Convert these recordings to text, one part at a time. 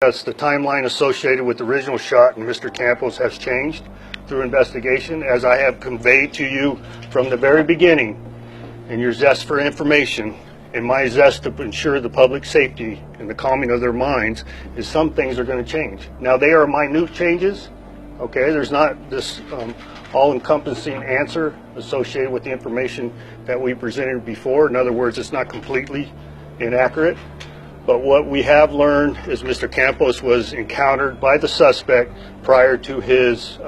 Yes, the timeline associated with the original shot and Mr. Campos has changed through investigation, as I have conveyed to you from the very beginning. And your zest for information and my zest to ensure the public safety and the calming of their minds is some things are going to change. Now, they are minute changes, okay? There's not this all-encompassing answer associated with the information that we presented before. In other words, it's not completely inaccurate. But what we have learned is Mr. Campos was encountered by the suspect prior to his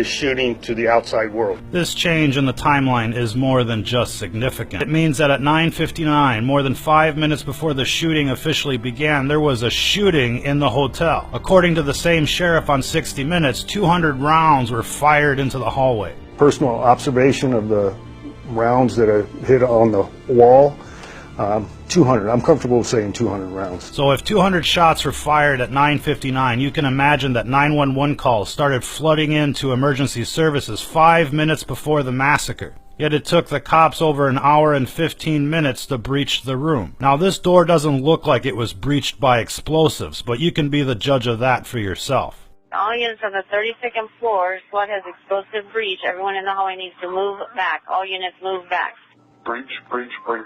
shooting to the outside world. This change in the timeline is more than just significant. It means that at 9:59, more than 5 minutes before the shooting officially began, there was a shooting in the hotel. According to the same sheriff on 60 Minutes, 200 rounds were fired into the hallway. Personal observation of the rounds that are hit on the wall. 200. I'm comfortable saying 200 rounds. So if 200 shots were fired at 9:59, you can imagine that 911 calls started flooding into emergency services 5 minutes before the massacre. Yet it took the cops over an hour and 15 minutes to breach the room. Now, this door doesn't look like it was breached by explosives, but you can be the judge of that for yourself. All units on the 32nd floor, SWAT has explosive breach. Everyone in the hallway needs to move back. All units move back. Breach, breach, breach.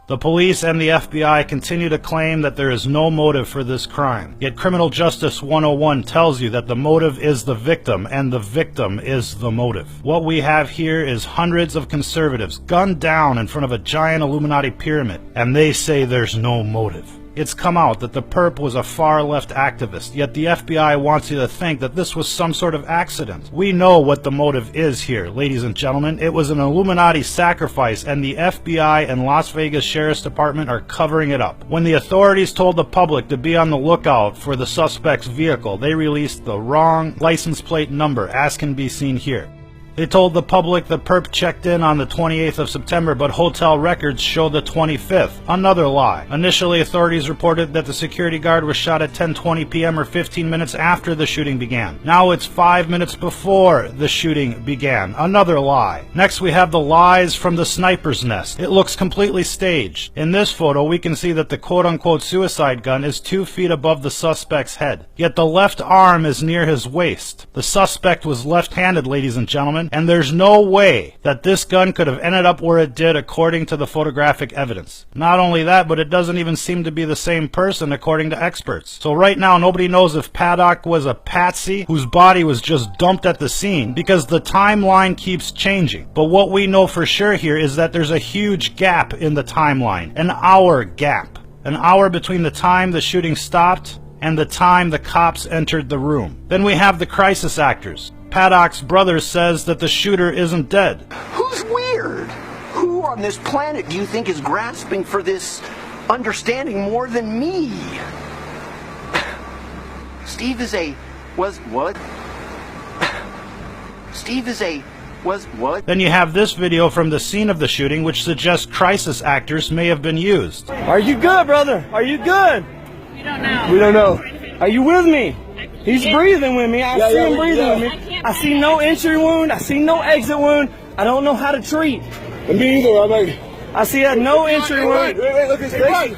The police and the FBI continue to claim that there is no motive for this crime. Yet Criminal Justice 101 tells you that the motive is the victim and the victim is the motive. What we have here is hundreds of conservatives gunned down in front of a giant Illuminati pyramid, and they say there's no motive. It's come out that the perp was a far-left activist, yet the FBI wants you to think that this was some sort of accident. We know what the motive is here, ladies and gentlemen. It was an Illuminati sacrifice, and the FBI and Las Vegas Sheriff's Department are covering it up. When the authorities told the public to be on the lookout for the suspect's vehicle, they released the wrong license plate number, as can be seen here. They told the public the perp checked in on the 28th of September, but hotel records show the 25th. Another lie. Initially, authorities reported that the security guard was shot at 10:20 p.m. or 15 minutes after the shooting began. Now it's 5 minutes before the shooting began. Another lie. Next, we have the lies from the sniper's nest. It looks completely staged. In this photo, we can see that the quote-unquote suicide gun is 2 feet above the suspect's head. Yet the left arm is near his waist. The suspect was left-handed, ladies and gentlemen, and there's no way that this gun could have ended up where it did according to the photographic evidence. Not only that, but it doesn't even seem to be the same person according to experts. So right now, nobody knows if Paddock was a patsy whose body was just dumped at the scene, because the timeline keeps changing. But what we know for sure here is that there's a huge gap in the timeline, an hour gap. An hour between the time the shooting stopped and the time the cops entered the room. Then we have the crisis actors. Paddock's brother says that the shooter isn't dead. Who's weird? Who on this planet do you think is grasping for this understanding more than me? Steve is a... was what? Steve is a... was what? Then you have this video from the scene of the shooting, which suggests crisis actors may have been used. Are you good, brother? Are you good? We don't know. We don't know. Are you with me? He's breathing with me. I see him breathing with me. I see no entry wound. I see no exit wound. I don't know how to treat. Me either. I see no entry wound. Wait, look at his face.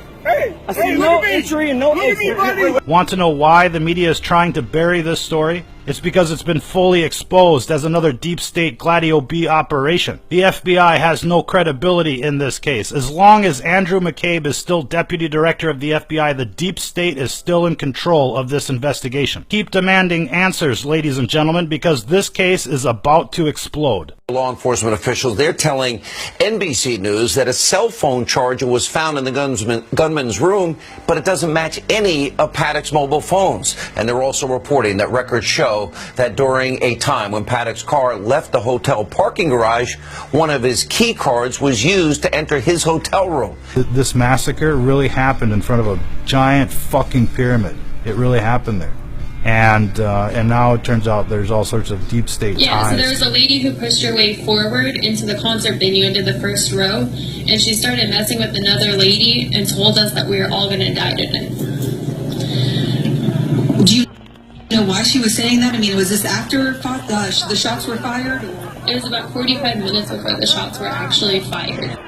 I see no entry and no exit. Want to know why the media is trying to bury this story? It's because it's been fully exposed as another deep state Gladio B operation. The FBI has no credibility in this case. As long as Andrew McCabe is still deputy director of the FBI, the deep state is still in control of this investigation. Keep demanding answers, ladies and gentlemen, because this case is about to explode. Law enforcement officials, they're telling NBC News that a cell phone charger was found in the gunman's room, but it doesn't match any of Paddock's mobile phones. And they're also reporting that records show that during a time when Paddock's car left the hotel parking garage, one of his key cards was used to enter his hotel room. This massacre really happened in front of a giant fucking pyramid. It really happened there. And now it turns out there's all sorts of deep state ties. So there was a lady who pushed her way forward into the concert venue, into the first row, and she started messing with another lady and told us that we were all going to die tonight. Do you know why she was saying that? I mean, was this after the shots were fired? It was about 45 minutes before the shots were actually fired.